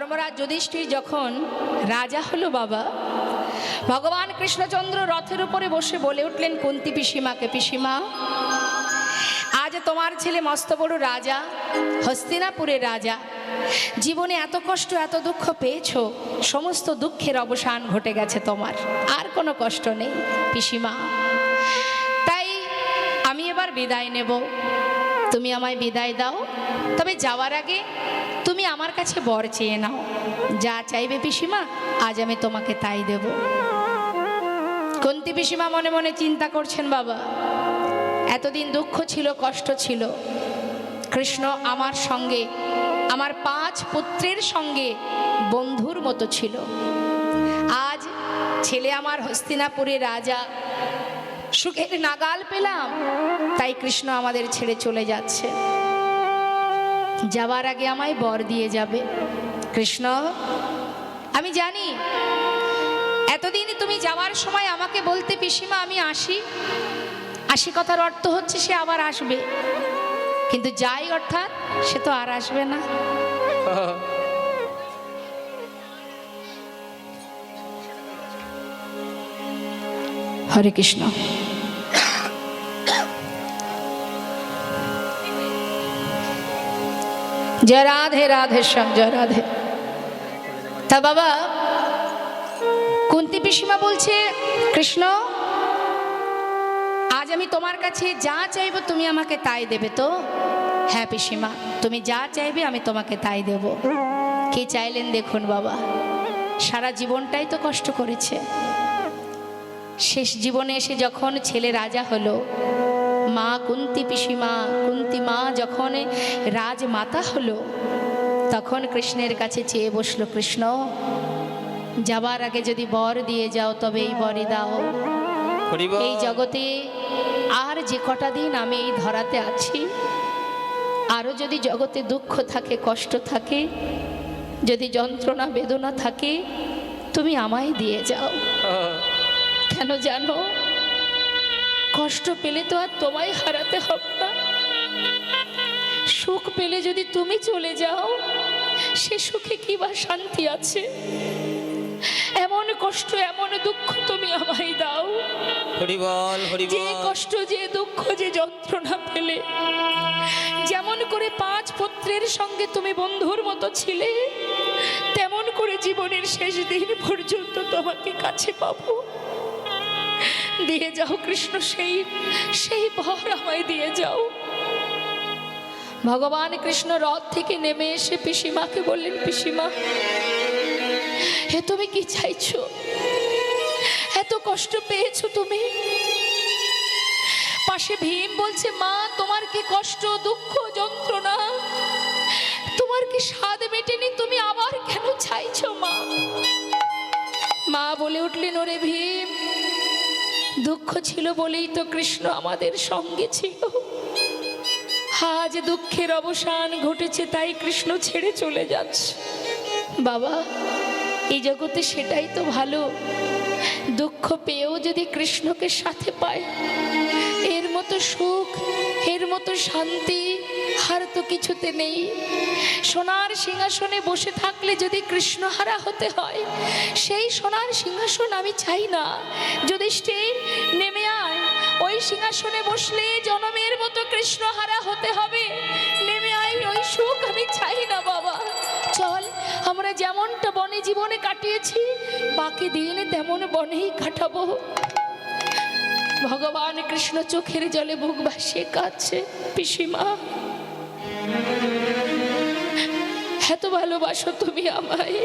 ধর্মরাজ যুধিষ্ঠির যখন রাজা হলো বাবা, ভগবান কৃষ্ণচন্দ্র রথের উপরে বসে বলে উঠলেন কুন্তী পিসিমাকে, পিসিমা আজ তোমার ছেলে মস্ত বড় রাজা, হস্তিনাপুরের রাজা, জীবনে এত কষ্ট এত দুঃখ পেয়েছো, সমস্ত দুঃখের অবসান ঘটে গেছে তোমার, আর কোনো কষ্ট নেই পিসিমা। তাই আমি এবার বিদায় নেব, তুমি আমায় বিদায় দাও। তবে যাওয়ার আগে তুমি আমার কাছে বর চেয়ে নাও, যা চাইবে পিসিমা আজ আমি তোমাকে তাই দেব। কুন্তী পিসিমা মনে মনে চিন্তা করছেন, বাবা এতদিন দুঃখ ছিল, কষ্ট ছিল, কৃষ্ণ আমার সঙ্গে, আমার 5 পুত্রের সঙ্গে বন্ধুর মতো ছিল, আজ ছেলে আমার হস্তিনাপুরের রাজা, সুখের নাগাল পেলাম, তাই কৃষ্ণ আমাদের ছেড়ে চলে যাচ্ছে, যাবার আগে আমায় বর দিয়ে যাবে। কৃষ্ণ আমি জানি এতদিন তুমি যাওয়ার সময় আমাকে বলতে পিসিমা আমি আসি, আসি কথার অর্থ হচ্ছে সে আবার আসবে, কিন্তু যাই অর্থাৎ সে তো আর আসবে না। হরে কৃষ্ণ। জয় রাধে রাধে শ্যাম, জয় রাধে। তা বাবা কুন্তী পিসিমা বলছে, কৃষ্ণ আজ আমি তোমার কাছে যা চাইব তুমি আমাকে তাই দেবে তো? হ্যাঁ পিসিমা, তুমি যা চাইবে আমি তোমাকে তাই দেব। কি চাইলেন দেখুন বাবা, সারা জীবনটাই তো কষ্ট করেছে, শেষ জীবনে এসে যখন ছেলে রাজা হলো, মা কুন্তী পিসিমা, কুন্তী মা যখন রাজমাতা হলো, তখন কৃষ্ণের কাছে চেয়ে বসলো, কৃষ্ণ যাবার আগে যদি বর দিয়ে যাও তবে এই বরই দাও। এই জগতে আর যে কটা দিন আমি এই ধরাতে আছি, আরও যদি জগতে দুঃখ থাকে, কষ্ট থাকে, যদি যন্ত্রণা বেদনা থাকে, তুমি আমায় দিয়ে যাও। কেন জানো, কষ্ট পেলে তো আর তোমায় হারাতে হবে না, সুখ পেলে যদি তুমি চলে যাও সে সুখে কি বা শান্তি আছে? এমন কষ্ট এমন দুঃখ তুমি আমায় দাও, যে কষ্ট যে দুঃখ যে যন্ত্রণা পেলে, যেমন করে 5 পুত্রের সঙ্গে তুমি বন্ধুর মতো ছিলে, তেমন করে জীবনের শেষ দিন পর্যন্ত তোমাকে কাছে পাবো। দিয়ে যাও কৃষ্ণ, সেই বর আমায় দিয়ে যাও। ভগবান কৃষ্ণ রথ থেকে নেমে এসে পিসিমাকে বললেন, পিসিমা হে তুমি কি চাইছো? এত কষ্ট পেয়েছো তুমি? পাশে ভীম বলছে, মা তোমার কি কষ্ট, দুঃখ, যন্ত্রণা, তোমার কি স্বাদ মেটেনি, তুমি আবার কেন চাইছো মা? মা বলে উঠলেন, ওরে ভীম, দুঃখ ছিল বলেই তো কৃষ্ণ আমাদের সঙ্গে ছিল, আজ দুঃখের অবসান ঘটেছে তাই কৃষ্ণ ছেড়ে চলে যাচ্ছে। বাবা এই জগতে সেটাই তো ভালো, দুঃখ পেয়েও যদি কৃষ্ণকে সাথে পায়, এর মতো সুখ, এর মতো শান্তি আর তো কিছুতে নেই। সোনার সিংহাসনে বসে থাকলে যদি কৃষ্ণহারা হতে হয়, সেই সোনার সিংহাসন আমি চাই না। যুধিষ্ঠির নেমে আয়, ওই সিংহাসনে বসলে জনমের মতো কৃষ্ণহারা হতে হবে, নেমে আয়, ওই সুখ আমি চাই না বাবা। চল আমরা যেমনটা বনে জীবনে কাটিয়েছি, বাকি দিন তেমন বনেই কাটাবো। ভগবান কৃষ্ণ চোখের জলে বুক ভাসিয়ে কাঁদছে, পিসিমা এত ভালোবাসো তুমি আমায়,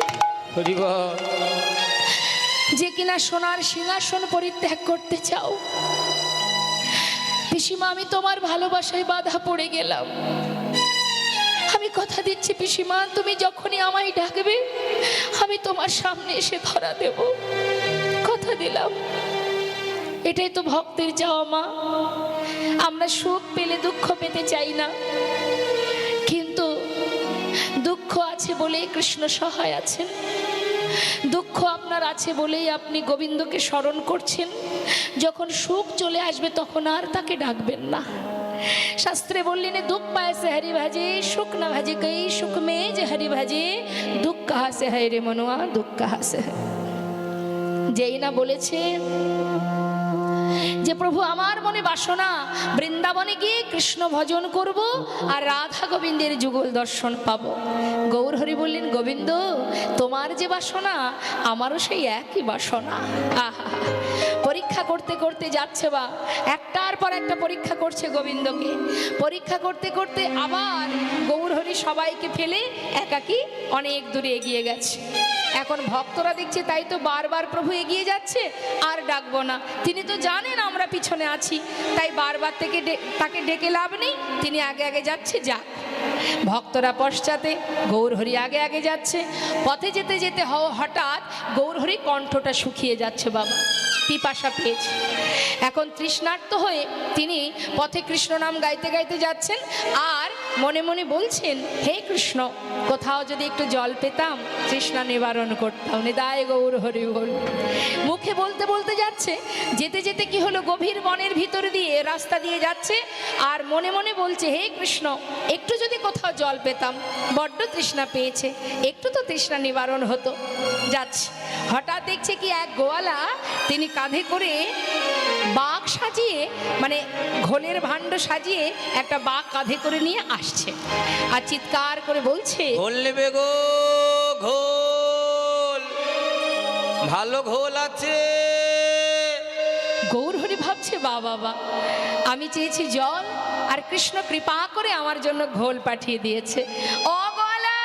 যে কিনা সোনার সিংহাসন পরিত্যাগ করতে চাও। পিসিমা আমি তোমার ভালোবাসায় বাধা পড়ে গেলাম, আমি কথা দিচ্ছি পিসিমা, তুমি যখনই আমায় ডাকবে আমি তোমার সামনে এসে ধরা দেব, কথা দিলাম। এটাই তো ভক্তের চাওয়া মা, আমরা সুখ পেলে দুঃখ পেতে চাই না, কিন্তু দুঃখ আছে বলেই কৃষ্ণ সহায় আছেন, দুঃখ আপনার আছে বলেই আপনি গোবিন্দকে স্মরণ করছেন। যখন সুখ চলে আসবে তখন আর তাকে ডাকবেন না, শাস্ত্রে বললেন দুঃখ পায় সে হরি ভাজে, সুখ না ভাজে কই সুখ মে যে হরি ভাজে, দুঃখ কাহা সে হয় রে মনুয়া, দুঃখ কাহা সে হয়। যেই না বলেছে যে প্রভু আমার মনে বাসনা বৃন্দাবনে গিয়ে কৃষ্ণ ভজন করব আর রাধা গোবিন্দের যুগল দর্শন পাবো, গৌর হরি বললেন গোবিন্দ তোমার যে বাসনা আমারও সেই একই বাসনা। আহা, পরীক্ষা করতে করতে যাচ্ছে বা একটার পর একটা পরীক্ষা করছে গোবিন্দকে। পরীক্ষা করতে করতে আবার গৌর হরি সবাইকে ফেলে একাকী অনেক দূরে এগিয়ে গেছে। এখন ভক্তরা দেখছে তাই তো বারবার প্রভু এগিয়ে যাচ্ছে, আর ডাকবো না, তিনি তো জানেন আমরা পিছনে আছি, তাই বারবার তাকে ডেকে লাভ নেই, তিনি আগে আগে যাচ্ছে, যাক। ভক্তরা পশ্চাতে, গৌরহরি আগে আগে যাচ্ছে। পথে যেতে যেতে হঠাৎ গৌরহরি কণ্ঠটা শুকিয়ে যাচ্ছে বাবা, পিপাসা পেয়েছে। এখন তৃষ্ণার্ত হয়ে তিনি পথে কৃষ্ণ নাম গাইতে গাইতে যাচ্ছেন আর মনে মনে বলছেন হে কৃষ্ণ কোথাও যদি একটু জল পেতাম তৃষ্ণা নিবারণ করতাম, নিদায় গৌর হরি বল। মুখে বলতে বলতে যাচ্ছে, যেতে যেতে কি হলো গভীর বনের ভিতর দিয়ে রাস্তা দিয়ে যাচ্ছে আর মনে মনে বলছে হে কৃষ্ণ একটু যদি কোথাও জল পেতাম, বড্ড তৃষ্ণা পেয়েছে, একটু তো তৃষ্ণা নিবারণ হতো। যাচ্ছে, হঠাৎ দেখছে কি এক গোয়ালা তিনি কাঁধে করে বাঘ সাজিয়ে, মানে ঘোলের ভাণ্ড সাজিয়ে একটা বাঘ কাঁধে করে নিয়ে আসছে আর চিৎকার করে বলছে ঘোল নেবে গো, ঘোল ভালো ঘোল আছে। গৌরহরি ভাবছে বা বাবা আমি চেয়েছি জল আর কৃষ্ণ কৃপা করে আমার জন্য ঘোল পাঠিয়ে দিয়েছে। ও গোয়ালা,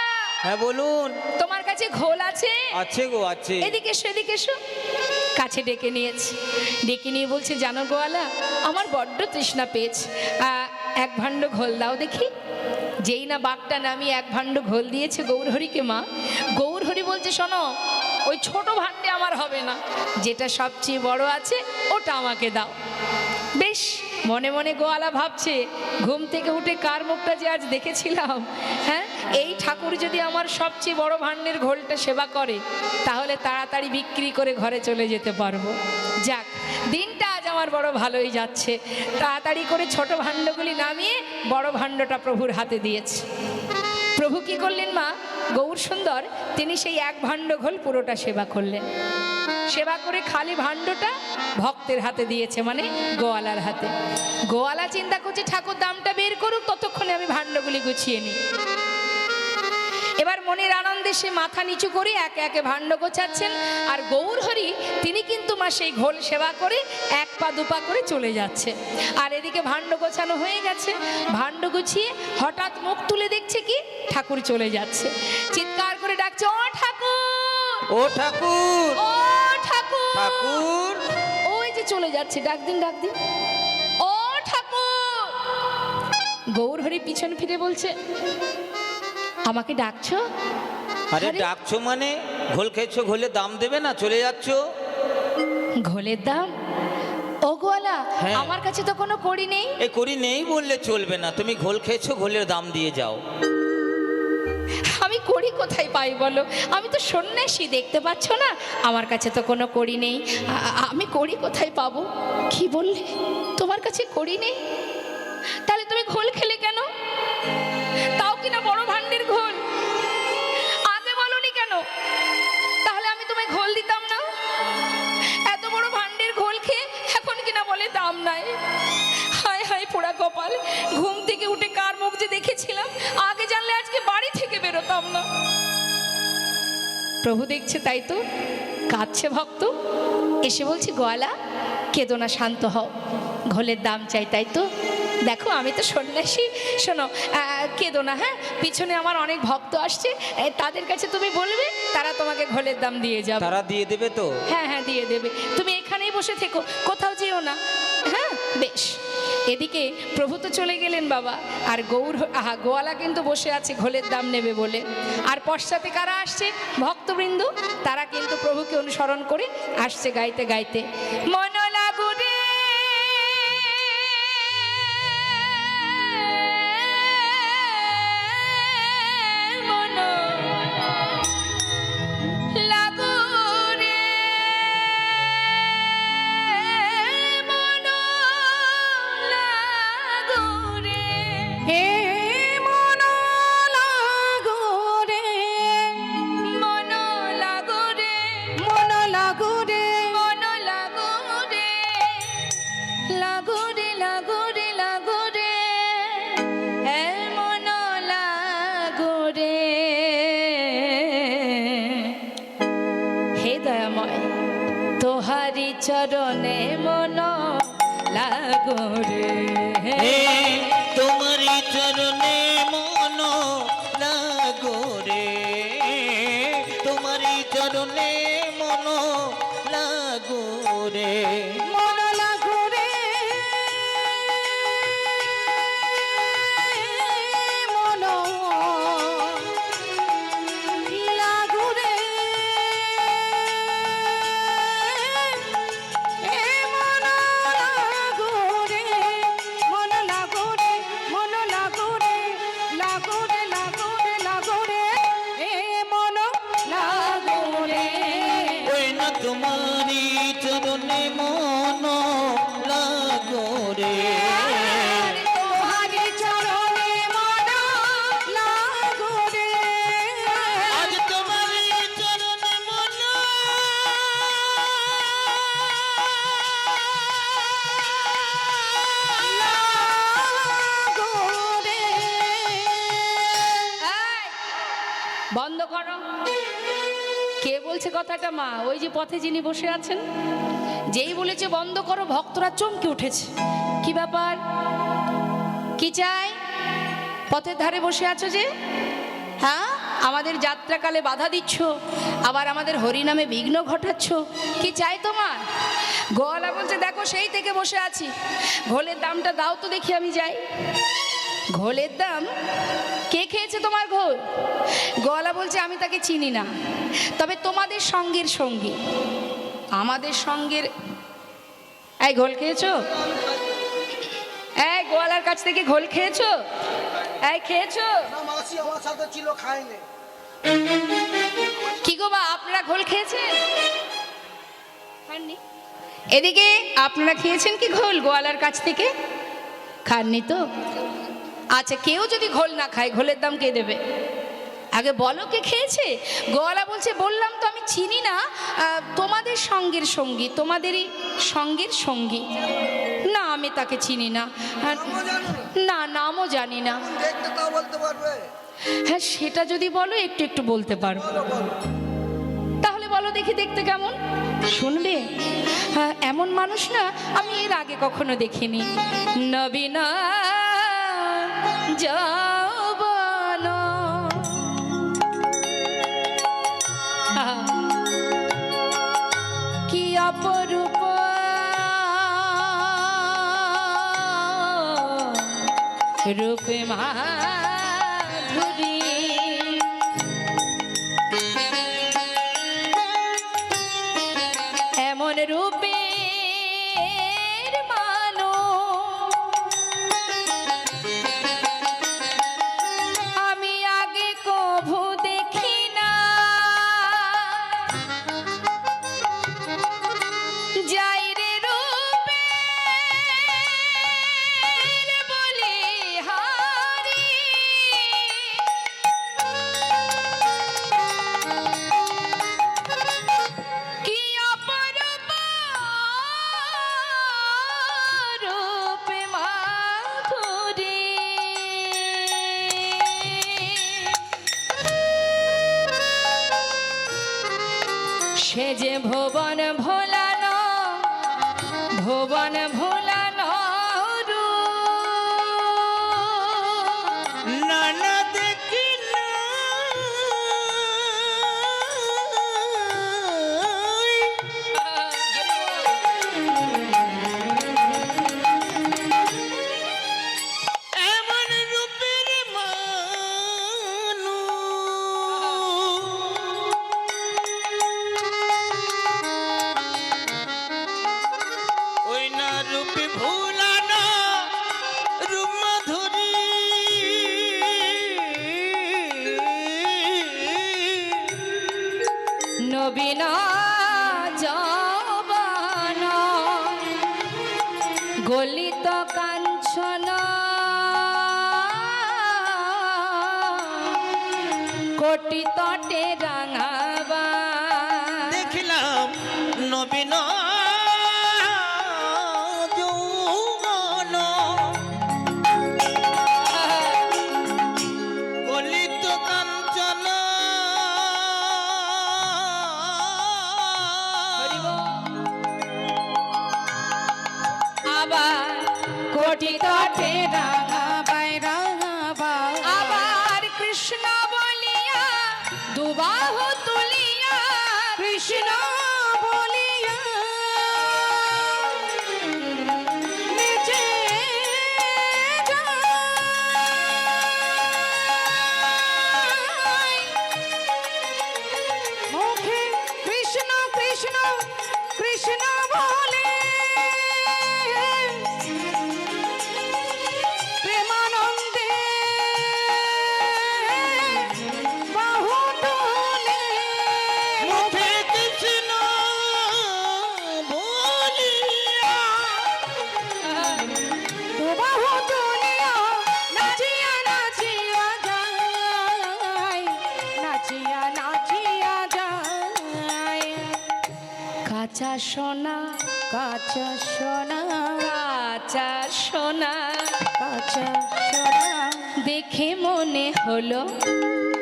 হ্যাঁ বলুন, তোমার কাছে ঘোল আছে? আছে গো আছে। এদিকে এসো, এদিকে এসো। কাছে ডেকে নিয়েছে, ডেকে নিয়ে বলছে জানো গোয়ালা আমার বড্ড তৃষ্ণা পেয়েছে, এক ভাণ্ড ঘোল দাও দেখি। যেই না বাঘটা নামিয়ে এক ভাণ্ড ঘোল দিয়েছে গৌরহরিকে মা, গৌরহরি বলছে শোনো ওই ছোট ভাণ্ডে আমার হবে না, যেটা সবচেয়ে বড় আছে ওটা আমাকে দাও। বেশ, মনে মনে গোয়ালা ভাবছে ঘুম থেকে উঠে কার মুখটা যে আজ দেখেছিলাম, হ্যাঁ এই ঠাকুর যদি আমার সবচেয়ে বড় ভাণ্ডের ঘোলটা সেবা করে তাহলে তাড়াতাড়ি বিক্রি করে ঘরে চলে যেতে পারবো। যাক, দিনটা আজ আমার বড় ভালোই যাচ্ছে। তাড়াতাড়ি করে ছোট ভাণ্ডগুলি নামিয়ে বড় ভাণ্ডটা প্রভুর হাতে দিয়েছে। প্রভু কি করলেন মা, গৌর সুন্দর তিনি সেই এক ভাণ্ড ঘোল পুরোটা সেবা করলেন। সেবা করে খালি ভাণ্ডটা ভক্তের হাতে দিয়েছে, মানে গোয়ালার হাতে। গোয়ালা চিন্তা করছে ঠাকুর দামটা বের করুক, ততক্ষণে আমি ভাণ্ডগুলি গুছিয়ে নিই। এবার মনের আনন্দে সে মাথা নিচু করে একে একে ভাণ্ড গোছাচ্ছেন আর গৌরহরি তিনি কিন্তু মা সেই ঘোল সেবা করে এক পা দুপা করে চলে যাচ্ছে। আর এদিকে ভাণ্ড গোছানো হয়ে গেছে, ভাণ্ড গুছিয়ে হঠাৎ মুখ তুলে দেখছে কি ঠাকুর চলে যাচ্ছে। চিৎকার করে ডাকছে ও ঠাকুর, ও ঠাকুর, ও ঠাকুর, ঠাকুর। ওই যে চলে যাচ্ছে, ডাক দিন ডাক দিন, ও ঠাকুর। গৌরহরি পিছন ফিরে বলছে আমাকে ডাকছো? আরে ডাকছো মানে ঘোল খেয়েছো, ঘোলের দাম দেবে না, চলে যাচ্ছ। ঘোলের দাম? ও গোয়ালা আমার কাছে তো কোনো কড়ি নেই। এই কড়ি নেই বললে চলবে না, তুমি ঘোল খেয়েছো ঘোলের দাম দিয়ে যাও। আমি কড়ি কোথায় পাই বলো, আমি তো সন্ন্যাসী, দেখতে পাচ্ছ না আমার কাছে তো কোনো কড়ি নেই, আমি কড়ি কোথায় পাবো? কি বললে তোমার কাছে কড়ি নেই? তাহলে তুমি ঘোল খেলে কেন? তাও কিনা বড় ভাণ্ডের ঘোল, আগে বলনি কেন? তাহলে আমি তোমায় ঘোল দিতাম না। এত বড় ভাণ্ডের ঘোল খেয়ে এখন কিনা বলে দাম নাই। হায় হায় পোড়া কপাল, ঘুম থেকে উঠে কার মুখ যে দেখেছিলাম, আগে জানলে আজকে বাড়ি থেকে বেরোতাম না। প্রভু দেখছে তাই তো কাঁদছে ভক্ত, এসে বলছি গোয়ালা কেঁদো না, শান্ত হও, ঘোলের দাম চাই তাই তো? দেখো আমি তো সন্ন্যাসী, শোনো কেঁদো না, হ্যাঁ পিছনে আমার অনেক ভক্ত আসছে, তাদের কাছে তুমি বলবে তারা তোমাকে ঘোলের দাম দিয়ে যাবে। তারা দিয়ে দেবে তো? হ্যাঁ হ্যাঁ দিয়ে দেবে, তুমি এখানেই বসে থেকো, কোথাও যেও না। হ্যাঁ বেশ। এদিকে প্রভু তো চলে গেলেন বাবা, আর গোয়ালা কিন্তু বসে আছে ঘোলের দাম নেবে বলে। আর পশ্চাতে কারা আসছে? ভক্তবৃন্দ, তারা কিন্তু প্রভুকে অনুসরণ করে আসছে গাইতে গাইতে মন লাগু রে মন লাগরে তোমারই চরণে মন লাগরে তোমারই চরণে মন লাগরে মন লাগরে মন লাগরে মন লাগরে মন লাগরে মন লাগরে লাগরে লাগরে লাগরে মন লাগরে ওই না তোমারই চরণে মন লাগরে তোমারি চরণে মন লাগরে আজ তোমারই চরণে মন লাগরে বন্ধ করো। কে বলছে কথাটা? মা। ওই যে পথে যিনি বসে আছেন, যেই বলেছে বন্ধ করো, ভক্তরা চমকে উঠেছে। কি ব্যাপার? কি চাই? পথের ধারে বসে আছো যে, হ্যাঁ, আমাদের যাত্রাকালে বাধা দিচ্ছ, আবার আমাদের হরিনামে বিঘ্ন ঘটাচ্ছ। কি চাই তোমার? গোয়ালা বলছে দেখো সেই থেকে বসে আছি, ঘোলের দামটা দাও তো দেখি আমি যাই। ঘোলের দাম? কে খেয়েছে তোমার ঘোল? গোয়ালা বলছে আমি তাকে চিনি না, তবে তোমাদের সঙ্গের সঙ্গী, আমাদের সঙ্গের। এই ঘোল খেয়েছো? এই গোয়ালার কাছ থেকে ঘোল খেয়েছো? এই খেয়েছো? না মাসি আমার সাথে ছিল, খাইনি। কি গো বা, আপনারা ঘোল খেয়েছেন? খাননি? এদিকে আপনারা খেয়েছেন কি ঘোল গোয়ালার কাছ থেকে? খাননি তো? আচ্ছা, কেউ যদি ঘোল না খায়, ঘোলের দাম কে দেবে? আগে বলো কে খেয়েছে। গোয়ালা বলছে বললাম তো আমি চিনি না, তোমাদের সঙ্গের সঙ্গী, তোমাদেরই সঙ্গের সঙ্গী। না আমি তাকে চিনি না। নামও জানো না? না, নামও জানি না। দেখতে তাও বলতে পারবে? হ্যাঁ, সেটা যদি বলো একটু একটু বলতে পারবো। বলো বলো। তাহলে বলো দেখি, দেখতে কেমন? শুনবে? হ্যাঁ, এমন মানুষ না আমি এর আগে কখনো দেখিনি। নবীনা যৌবন কি অপরূপ রূপে মাধুরী, এমন রূপের মানুষ আমি আগে কভু দেখি না। যাই রে রূপে বলি হারি, কি অপরূপ রূপে মাধুরী, সে যে ভুবন ভোলানো, ভুবন ভোলানো রূপ। না না দেখি না এমন রূপের মানুষ ওই না রূপে ভুলানো রূপ মাধুরী নবীন যৌবন গলিত কাঞ্চন কোটি তটে রাঙাবা। দেখিলাম নবীন যৌবন গলিত কাঞ্চন আবার কোটি তটে রাঙাবাই আবার কৃষ্ণ বলিয়া দুবাহু তুলিয়া কৃষ্ণ বলিয়া নেচে যায়। মুখে কৃষ্ণ কৃষ্ণ কৃষ্ণ বলে প্রেমানন্দে বাহু তোলে। মুখে কৃষ্ণ বলিয়া বাহু তুলিয়া নাচিয়া নাচিয়া যায়, নাচিয়া নাচিয়া যায়। কাঁচা সোনা কাঁচা সোনা কাঁচা সোনা কাঁচা সোনা দেখে মনে হলো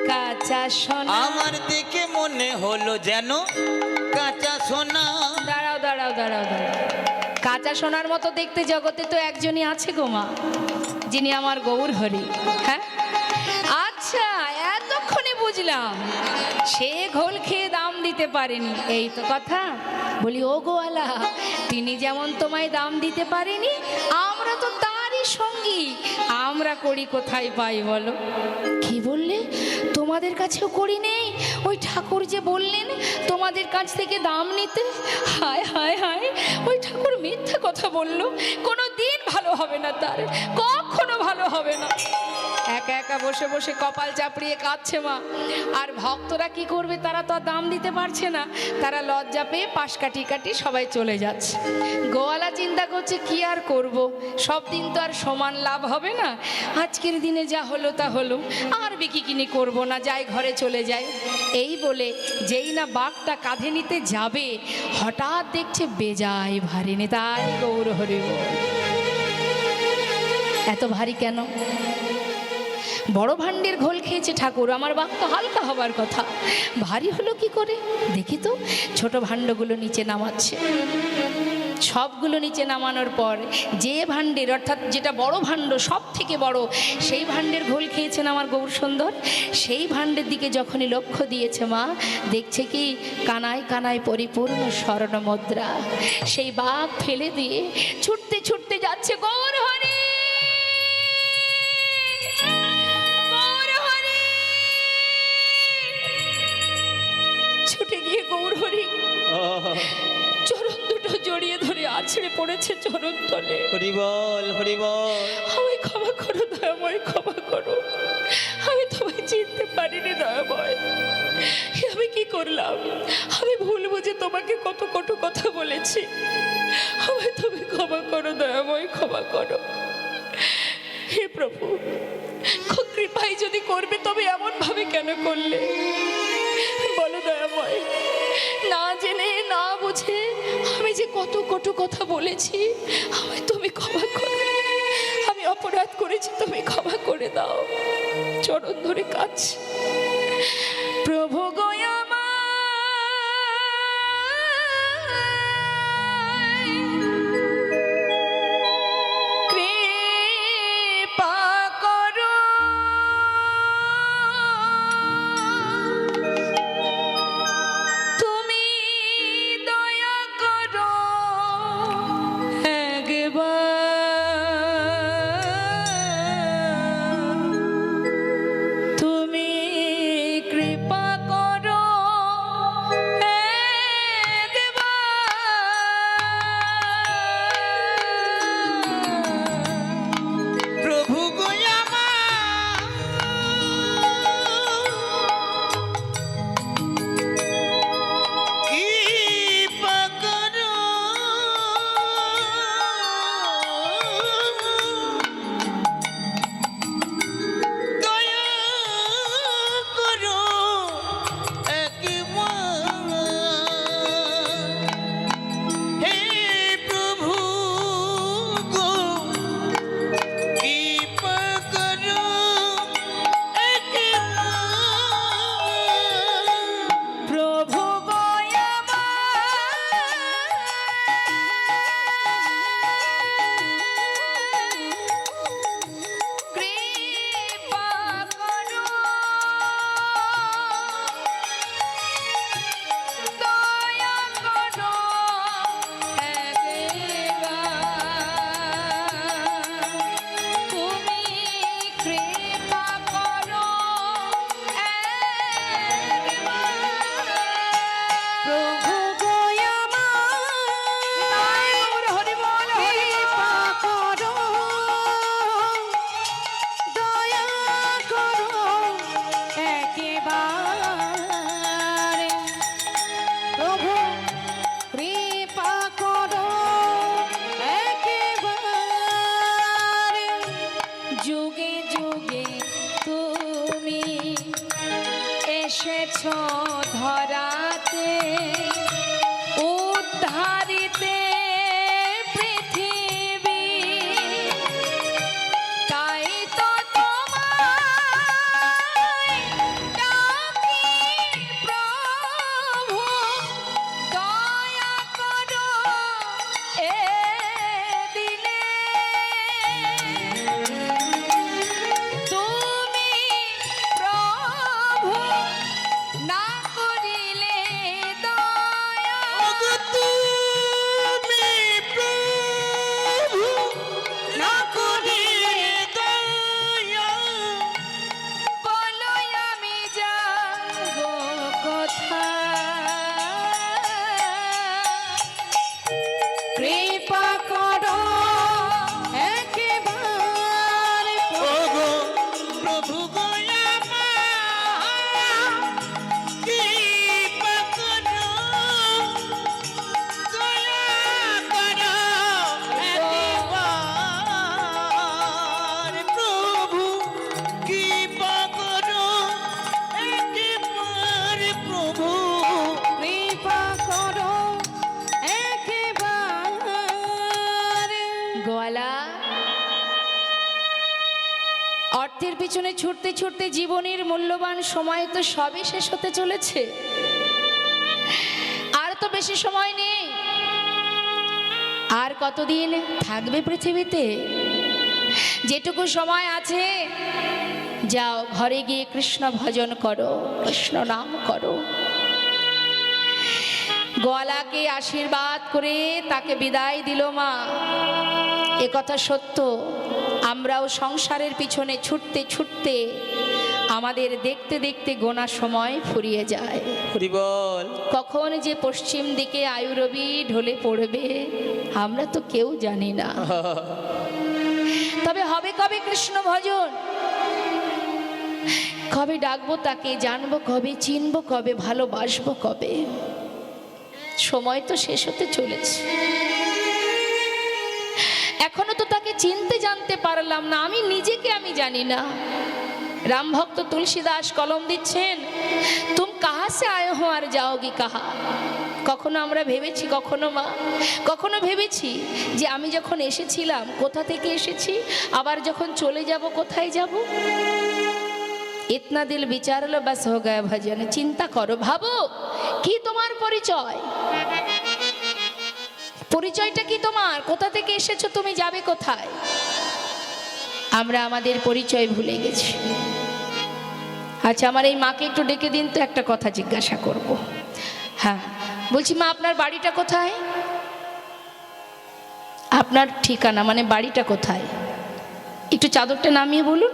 কাঁচা সোনা। আমার দেখে মনে হলো যেন কাঁচা সোনা। দাঁড়াও দাঁড়াও দাঁড়াও দাঁড়াও, কাঁচা সোনার মতো দেখতে জগতে তো একজনই আছে গো মা, যিনি আমার গৌর হরি। হ্যাঁ আচ্ছা, এতক্ষণে বুঝলাম সে ঘোল খেয়ে দাম দিতে পারেনি, এই তো কথা। বলি ও গোয়ালা, তিনি যেমন তোমায় দাম দিতে পারেনি, আমরা তো তারই সঙ্গী, আমরা করি কোথায় পাই বলো? কি বললে? তোমাদের কাছেও করি নেই? ওই ঠাকুর যে বললেন তোমাদের কাছ থেকে দাম নিতে, হায় হায় হায়, ওই ঠাকুর মিথ্যা কথা বলল। কোনো দিন ভালো হবে না তার, কখনো ভালো হবে না। একা একা বসে বসে কপাল চাপড়িয়ে কাঁদছে মা। আর ভক্তরা কি করবে? তারা তো আর দাম দিতে পারছে না, তারা লজ্জা পেয়ে পাশ কাটি কাটি সবাই চলে যাচ্ছে। গোয়ালা চিন্তা করছে কি আর করব, সব দিন তো আর সমান লাভ হবে না, আজকের দিনে যা হলো তা হলো, আর বিকি কিনি করবো না, যাই ঘরে চলে যাই। এই বলে যেই না বাঘটা কাঁধে নিতে যাবে, হঠাৎ দেখছে বেজায় ভারী নে, তাই গৌর হরি বল। এত ভারী কেন? বড় ভাণ্ডের ঘোল খেয়েছে ঠাকুর, আমার বাঘ তো হালকা হবার কথা, ভারী হলো কি করে? দেখি তো, ছোট ভাণ্ডগুলো নিচে নামাচ্ছে। সবগুলো নিচে নামানোর পর যে ভাণ্ডের, অর্থাৎ যেটা বড় ভাণ্ড, সব থেকে বড়, সেই ভাণ্ডের ঘোল খেয়েছেন আমার গৌর সুন্দর। সেই ভাণ্ডের দিকে যখনই লক্ষ্য দিয়েছে মা, দেখছে কি কানায় কানায় পরিপূর্ণ স্বর্ণ মুদ্রা। সেই বাঘ ফেলে দিয়ে ছুটতে ছুটতে যাচ্ছে গৌর হরি, গৌর হরি। ছুটে গিয়ে গৌর হরি চরণ দুটো জড়িয়ে ধরে আছড়ে পড়েছে চরণ তলে। হরি বল হরি বল। আমায় ক্ষমা করো দয়াময়, ক্ষমা করো, আমি তোমায় চিনতে পারিনি দয়াময়। আমি কি করলাম? আমি ভুল বুঝে তোমাকে কত কটু কথা বলেছি, আমায় তুমি ক্ষমা করো দয়াময়, ক্ষমা করো। হে প্রভু, কৃপাই যদি করবে তবে এমন ভাবে কেন করলে বলো দয়াময়? না জেনে না বুঝে আমি যে কত কটু কথা বলেছি, আমায় তুমি ক্ষমা করো। আমি অপরাধ করেছি, তুমি ক্ষমা করে দাও। চরণ ধরে কাজ প্রভু গয়া কৃপা করো গোয়ালা, অর্থের পিছনে ছুটতে ছুটতে জীবনের মূল্যবান সময় তো সবই শেষ হতে চলেছে, আর তো বেশি সময় নেই। আর কতদিন থাকবে পৃথিবীতে? যেটুকু সময় আছে যাও ঘরে গিয়ে কৃষ্ণ ভজন করো, কৃষ্ণ নাম করো। গোয়ালাকে আশীর্বাদ করে তাকে বিদায় দিল মা। এ কথা সত্য, আমরাও সংসারের পিছনে ছুটতে ছুটতে আমাদের দেখতে দেখতে গোনা সময় ফুরিয়ে যায়। হরি বল। কখন যে পশ্চিম দিকে আয়ুরবি ঢলে পড়বে আমরা তো কেউ জানি না। তবে হবে কবে কৃষ্ণ ভজন? কবে ডাকবো তাকে, জানবো কবে, চিনবো কবে, ভালোবাসবো কবে? সময় তো শেষ হতে চলেছে, এখনো তো তাকে চিনতে জানতে পারলাম না। আমি নিজেকে আমি জানি না। রাম ভক্ত তুলসীদাস কলম দিচ্ছেন, তুম কাহা সে আয়ে হো আর যাওগি কাহা। কখনো আমরা ভেবেছি, কখনো মা, কখনো ভেবেছি যে আমি যখন এসেছিলাম কোথা থেকে এসেছি, আবার যখন চলে যাব কোথায় যাব? ইতনা দিল বিচারলো বাস হো গায়া ভজন। চিন্তা করো, ভাবো কি তোমার পরিচয়? পরিচয়টা কি তোমার? কোথা থেকে এসেছো, তুমি যাবে কোথায়? আমরা আমাদের পরিচয় ভুলে গেছি। আচ্ছা, আমার এই মাকে একটু ডেকে দিন তো, একটা কথা জিজ্ঞাসা করব। হ্যাঁ, বলছি মা, আপনার বাড়িটা কোথায়? আপনার ঠিকানা মানে বাড়িটা কোথায়? একটু চাদরটা নামিয়ে বলুন,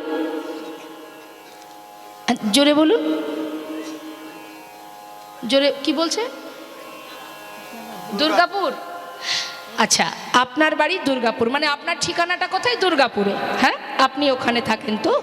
জোরে বলুন, জোরে। কি বলছে? দুর্গাপুর। আচ্ছা, আপনার বাড়ি দুর্গাপুর, মানে আপনার ঠিকানাটা কোথায়? দুর্গাপুরে। হ্যাঁ, আপনি ওখানে থাকেন তো?